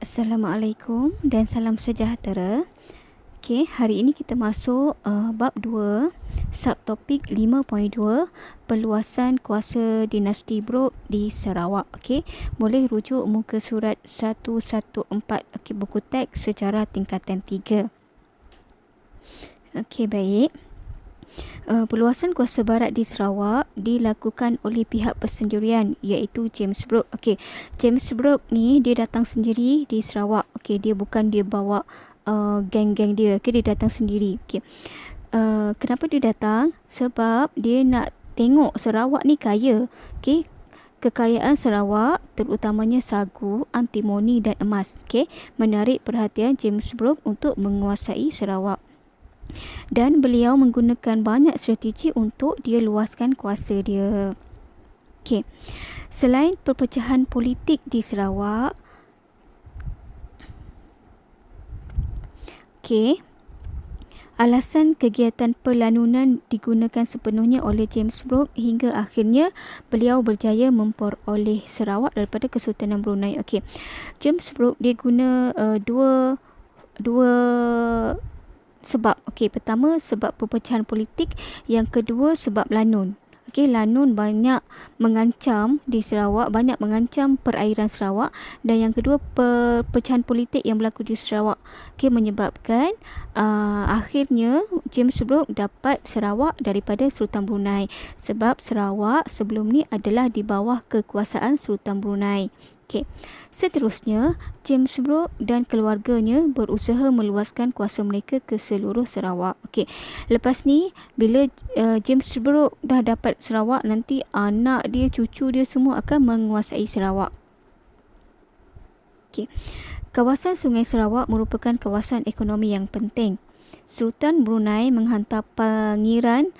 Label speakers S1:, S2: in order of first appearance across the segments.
S1: Assalamualaikum dan salam sejahtera. Okey, hari ini kita masuk bab 2, subtopik 5.2, perluasan kuasa dinasti Brooke di Sarawak. Okey, boleh rujuk muka surat 114, okey, buku teks sejarah tingkatan 3. Okey, baik. Perluasan kuasa barat di Sarawak dilakukan oleh pihak persendirian iaitu James Brooke. Okey, James Brooke ni dia datang sendiri di Sarawak. Okey, dia bawa geng-geng dia. Okey, dia datang sendiri. Okey. Kenapa dia datang? Sebab dia nak tengok Sarawak ni kaya. Okey, kekayaan Sarawak terutamanya sagu, antimoni dan emas. Okey, menarik perhatian James Brooke untuk menguasai Sarawak. Dan beliau menggunakan banyak strategi untuk dia luaskan kuasa dia. Okey. Selain perpecahan politik di Sarawak, alasan kegiatan perlanunan digunakan sepenuhnya oleh James Brooke hingga akhirnya beliau berjaya memperoleh Sarawak daripada Kesultanan Brunei. Okey. James Brooke dia guna dua sebab. Okey, pertama sebab perpecahan politik, yang kedua sebab lanun. Okey, lanun banyak mengancam di Sarawak, banyak mengancam perairan Sarawak, dan yang kedua perpecahan politik yang berlaku di Sarawak. Okey, menyebabkan akhirnya James Brooke dapat Sarawak daripada Sultan Brunei, sebab Sarawak sebelum ni adalah di bawah kekuasaan Sultan Brunei. Okey. Seterusnya, James Brooke dan keluarganya berusaha meluaskan kuasa mereka ke seluruh Sarawak. Okey. Lepas ni, bila James Brooke dah dapat Sarawak, nanti anak dia, cucu dia semua akan menguasai Sarawak. Okey. Kawasan Sungai Sarawak merupakan kawasan ekonomi yang penting. Sultan Brunei menghantar Pangeran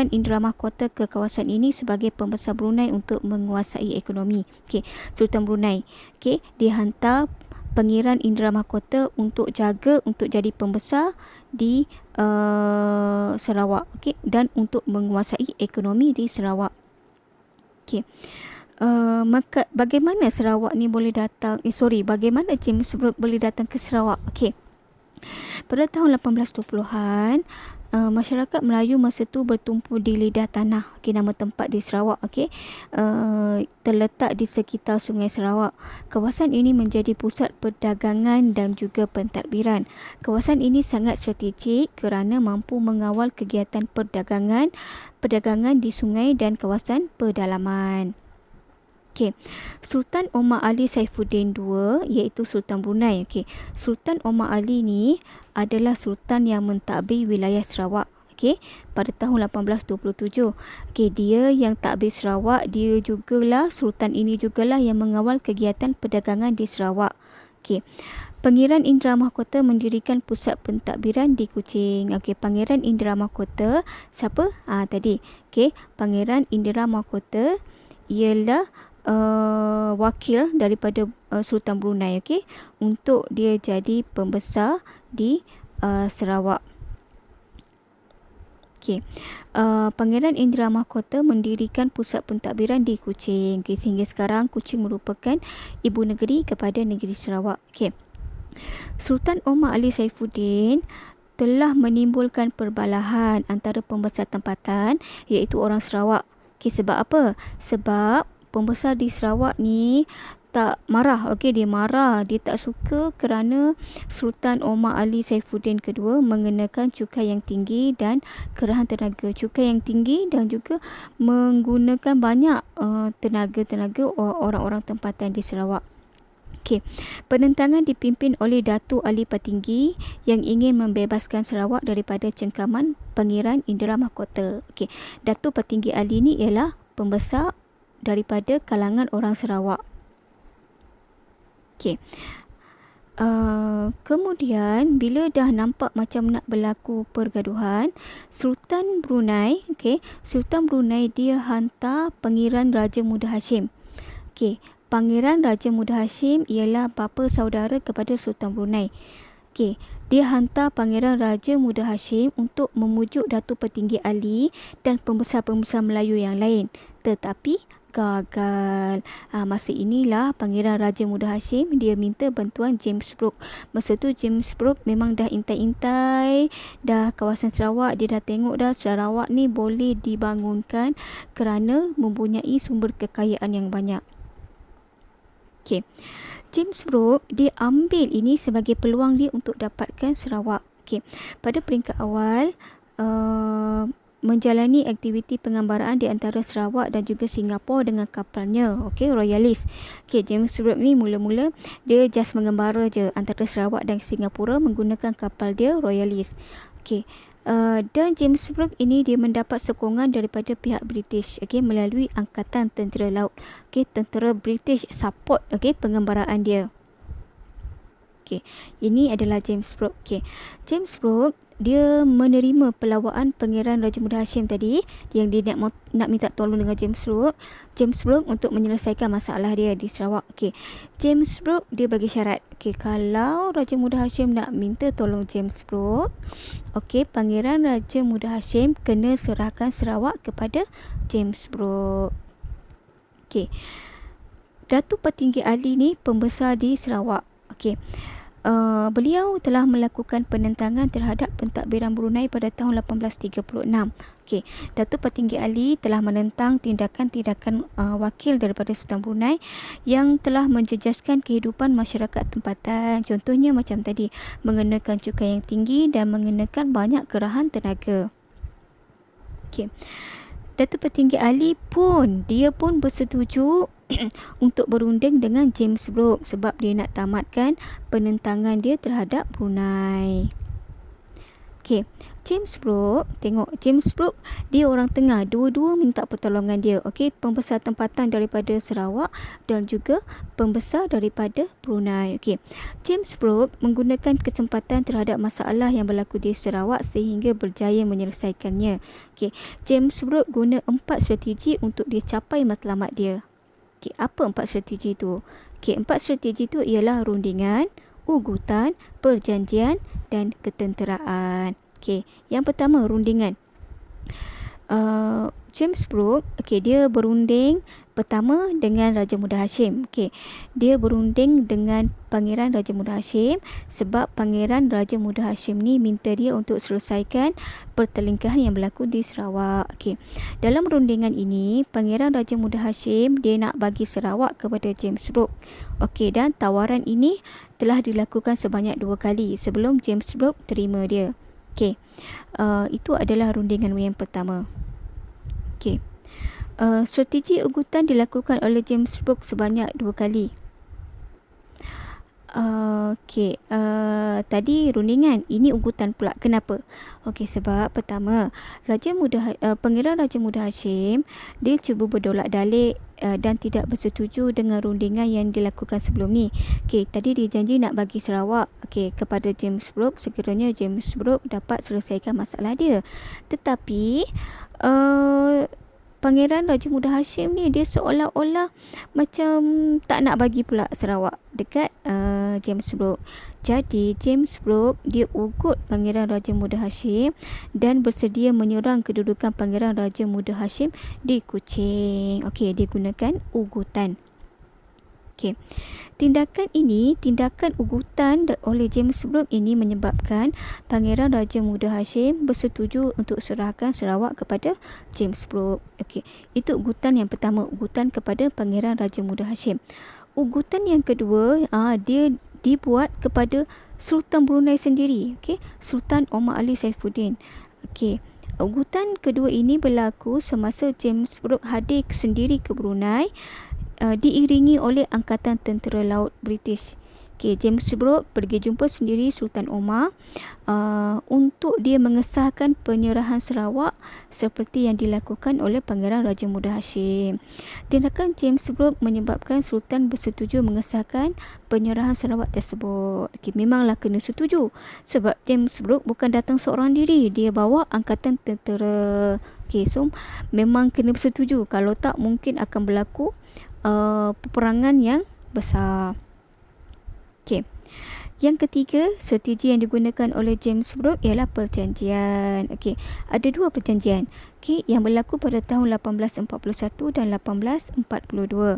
S1: Indra Mahkota ke kawasan ini sebagai pembesar Brunei untuk menguasai ekonomi. Okey, Sultan Brunei. Okey, dia hantar Pangeran Indra Mahkota untuk jadi pembesar di Sarawak. Okey, dan untuk menguasai ekonomi di Sarawak. Okey. Maka bagaimana Sarawak ni boleh datang? Bagaimana James Brooke boleh datang ke Sarawak? Okey. Pada tahun 1820-an, masyarakat Melayu masa tu bertumpu di lidah tanah. Okey, nama tempat di Sarawak. Okey, terletak di sekitar Sungai Sarawak. Kawasan ini menjadi pusat perdagangan dan juga pentadbiran. Kawasan ini sangat strategik kerana mampu mengawal kegiatan perdagangan di sungai dan kawasan pedalaman. Okey, Sultan Omar Ali Saifuddin II iaitu Sultan Brunei. Okey, Sultan Omar Ali ni adalah sultan yang mentadbir wilayah Sarawak. Okey, pada tahun 1827. Okey, dia yang tadbir Sarawak, sultan ini jugalah yang mengawal kegiatan perdagangan di Sarawak. Okey. Pangeran Indra Mahkota mendirikan pusat pentadbiran di Kuching. Okey, Pangeran Indra Mahkota siapa? Tadi. Okey, Pangeran Indra Mahkota ialah wakil daripada Sultan Brunei, okey, untuk dia jadi pembesar di Sarawak. Okey. Pangeran Indra Mahkota mendirikan pusat pentadbiran di Kuching. Okey, sehingga sekarang Kuching merupakan ibu negeri kepada negeri Sarawak. Okey. Sultan Omar Ali Saifuddin telah menimbulkan perbalahan antara pembesar tempatan iaitu orang Sarawak. Okey, sebab apa? Sebab pembesar di Sarawak ni tak marah. Okey, dia marah. Dia tak suka kerana Sultan Omar Ali Saifuddin kedua mengenakan cukai yang tinggi dan kerahan tenaga. Cukai yang tinggi dan juga menggunakan banyak tenaga orang-orang tempatan di Sarawak. Okey, penentangan dipimpin oleh Datuk Ali Patinggi yang ingin membebaskan Sarawak daripada cengkaman Pangeran Indra Mahkota. Okey, Datuk Patinggi Ali ni ialah pembesar daripada kalangan orang Sarawak. Okey. Kemudian bila dah nampak macam nak berlaku pergaduhan, Sultan Brunei dia hantar Pangeran Raja Muda Hashim. Okey, Pangeran Raja Muda Hashim ialah bapa saudara kepada Sultan Brunei. Okey, dia hantar Pangeran Raja Muda Hashim untuk memujuk Datuk Petinggi Ali dan pembesar-pembesar Melayu yang lain. Tetapi gagal. Masa inilah Pangeran Raja Muda Hashim dia minta bantuan James Brooke. Masa tu James Brooke memang dah intai-intai dah kawasan Sarawak, dia dah tengok dah Sarawak ni boleh dibangunkan kerana mempunyai sumber kekayaan yang banyak. Okey. James Brooke dia ambil ini sebagai peluang dia untuk dapatkan Sarawak. Okey. Pada peringkat awal menjalani aktiviti pengambaraan di antara Sarawak dan juga Singapura dengan kapalnya, okey, Royalist. Okey, James Brooke ni mula-mula dia just mengembara je antara Sarawak dan Singapura menggunakan kapal dia Royalist. Okey. Dan James Brooke ini dia mendapat sokongan daripada pihak British, okey, melalui Angkatan Tentera Laut. Okey, tentera British support okey pengembaraan dia. Okey, ini adalah James Brooke. Okey, James Brooke dia menerima pelawaan Pangeran Raja Muda Hashim tadi yang dia nak minta tolong dengan James Brooke untuk menyelesaikan masalah dia di Sarawak. Okey, James Brooke dia bagi syarat. Okey, kalau Raja Muda Hashim nak minta tolong James Brooke, okey, Pangeran Raja Muda Hashim kena serahkan Sarawak kepada James Brooke. Okey, Datuk Petinggi Ali ni pembesar di Sarawak. Okey. Beliau telah melakukan penentangan terhadap pentadbiran Brunei pada tahun 1836. Okey, Datuk Petinggi Ali telah menentang tindakan-tindakan wakil daripada Sultan Brunei yang telah menjejaskan kehidupan masyarakat tempatan. Contohnya macam tadi, mengenakan cukai yang tinggi dan mengenakan banyak kerahan tenaga. Okey. Datuk Petinggi Ali pun bersetuju untuk berunding dengan James Brooke sebab dia nak tamatkan penentangan dia terhadap Brunei. Okey, James Brooke, tengok James Brooke dia orang tengah, dua-dua minta pertolongan dia. Okey, pembesar tempatan daripada Sarawak dan juga pembesar daripada Brunei. Okey, James Brooke menggunakan kesempatan terhadap masalah yang berlaku di Sarawak sehingga berjaya menyelesaikannya. Okey, James Brooke guna 4 strategi untuk dia capai matlamat dia. Okey, apa 4 strategi itu? Okey, 4 strategi itu ialah rundingan, ugutan, perjanjian dan ketenteraan. Okey, yang pertama rundingan. James Brooke, okey, dia berunding pertama dengan Raja Muda Hashim. Okey, dia berunding dengan Pangeran Raja Muda Hashim sebab Pangeran Raja Muda Hashim ni minta dia untuk selesaikan pertelingkahan yang berlaku di Sarawak. Okey, dalam rundingan ini Pangeran Raja Muda Hashim dia nak bagi Sarawak kepada James Brooke. Okey, dan tawaran ini telah dilakukan sebanyak 2 kali sebelum James Brooke terima dia. Okey, itu adalah rundingan yang pertama. Okey. Strategi ugutan dilakukan oleh James Brooke sebanyak 2 kali. Okey, tadi rundingan, ini ugutan pula. Kenapa? Okey, sebab pertama, Pangeran Raja Muda Hashim dia cuba berdolak dalik dan tidak bersetuju dengan rundingan yang dilakukan sebelum ni. Okey, tadi dia janji nak bagi Sarawak kepada James Brooke sekiranya James Brooke dapat selesaikan masalah dia. Tetapi Pangeran Raja Muda Hashim ni dia seolah-olah macam tak nak bagi pula Sarawak dekat James Brooke. Jadi James Brooke dia ugut Pangeran Raja Muda Hashim dan bersedia menyerang kedudukan Pangeran Raja Muda Hashim di Kuching. Okey, dia gunakan ugutan. Okey. Tindakan ugutan oleh James Brooke ini menyebabkan Pangeran Raja Muda Hashim bersetuju untuk serahkan Sarawak kepada James Brooke. Okey, itu ugutan yang pertama, ugutan kepada Pangeran Raja Muda Hashim. Ugutan yang kedua, dia dibuat kepada Sultan Brunei sendiri, okey, Sultan Omar Ali Saifuddin. Okey, ugutan kedua ini berlaku semasa James Brooke hadir sendiri ke Brunei, diiringi oleh Angkatan Tentera Laut British. Okey, James Brooke pergi jumpa sendiri Sultan Omar untuk dia mengesahkan penyerahan Sarawak seperti yang dilakukan oleh Pangeran Raja Muda Hashim. Tindakan James Brooke menyebabkan Sultan bersetuju mengesahkan penyerahan Sarawak tersebut. Okey, memanglah kena setuju sebab James Brooke bukan datang seorang diri, dia bawa angkatan tentera. Okey, so memang kena bersetuju, kalau tak mungkin akan berlaku peperangan yang besar. Okey. Yang ketiga, strategi yang digunakan oleh James Brooke ialah perjanjian. Okey, ada dua perjanjian. Okey, yang berlaku pada tahun 1841 dan 1842.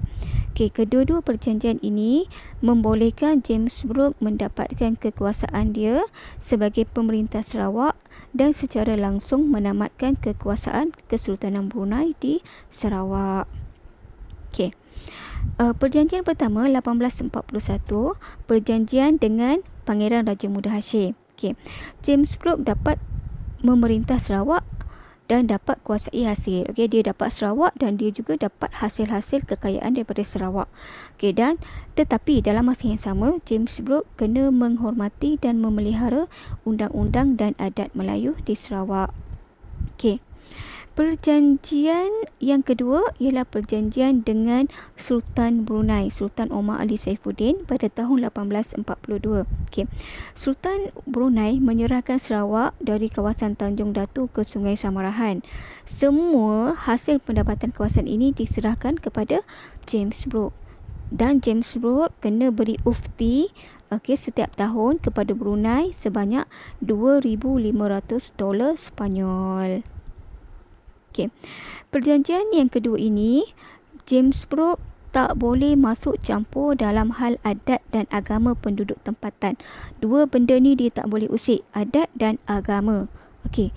S1: Okey, kedua-dua perjanjian ini membolehkan James Brooke mendapatkan kekuasaan dia sebagai pemerintah Sarawak dan secara langsung menamatkan kekuasaan Kesultanan Brunei di Sarawak. Okey. Perjanjian pertama 1841, perjanjian dengan Pangeran Raja Muda Hashim. Okey. James Brooke dapat memerintah Sarawak dan dapat kuasai hasil. Okey, dia dapat Sarawak dan dia juga dapat hasil-hasil kekayaan daripada Sarawak. Okey, dan tetapi dalam masa yang sama James Brooke kena menghormati dan memelihara undang-undang dan adat Melayu di Sarawak. Okey. Perjanjian yang kedua ialah perjanjian dengan Sultan Brunei, Sultan Omar Ali Saifuddin pada tahun 1842. Okey. Sultan Brunei menyerahkan Sarawak dari kawasan Tanjung Datu ke Sungai Samarahan. Semua hasil pendapatan kawasan ini diserahkan kepada James Brooke. Dan James Brooke kena beri ufti setiap tahun kepada Brunei sebanyak $2,500 Spanyol. Okay. Perjanjian yang kedua ini, James Brooke tak boleh masuk campur dalam hal adat dan agama penduduk tempatan. Dua benda ni dia tak boleh usik, adat dan agama. Okey.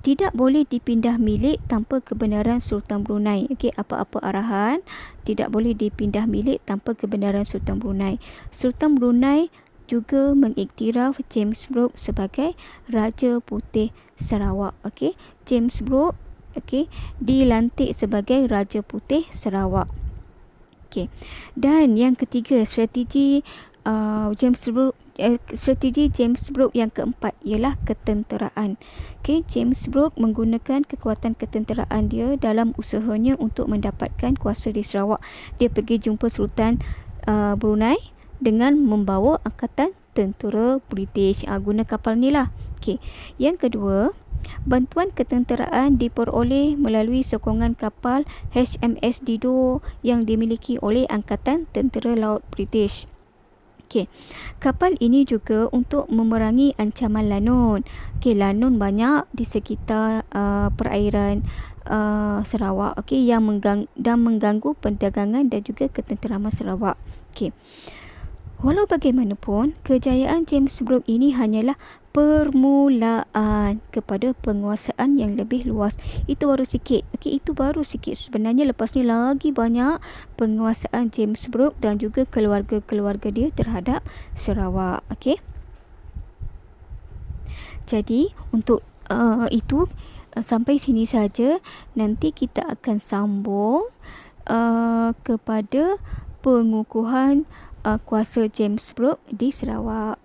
S1: Tidak boleh dipindah milik tanpa kebenaran Sultan Brunei. Okey, apa-apa arahan tidak boleh dipindah milik tanpa kebenaran Sultan Brunei. Sultan Brunei juga mengiktiraf James Brooke sebagai Raja Putih Sarawak. Okey, James Brooke dilantik sebagai Raja Putih Sarawak. Okey. Dan yang ketiga, strategi James Brooke yang keempat ialah ketenteraan. Okey, James Brooke menggunakan kekuatan ketenteraan dia dalam usahanya untuk mendapatkan kuasa di Sarawak. Dia pergi jumpa Sultan Brunei dengan membawa angkatan tentera British. Guna kapal ni lah. Okey. Yang kedua, bantuan ketenteraan diperoleh melalui sokongan kapal HMS Dido yang dimiliki oleh Angkatan Tentera Laut British. Okey. Kapal ini juga untuk memerangi ancaman lanun. Okey, lanun banyak di sekitar perairan Sarawak, okey, yang mengganggu perdagangan dan juga ketenteraman Sarawak. Okey. Walau bagaimanapun, kejayaan James Brooke ini hanyalah permulaan kepada penguasaan yang lebih luas. Itu baru sikit. Okey, itu baru sikit. Sebenarnya lepas ni lagi banyak penguasaan James Brooke dan juga keluarga-keluarga dia terhadap Sarawak. Okey. Jadi, untuk itu sampai sini saja. Nanti kita akan sambung kepada pengukuhan kuasa James Brooke di Sarawak.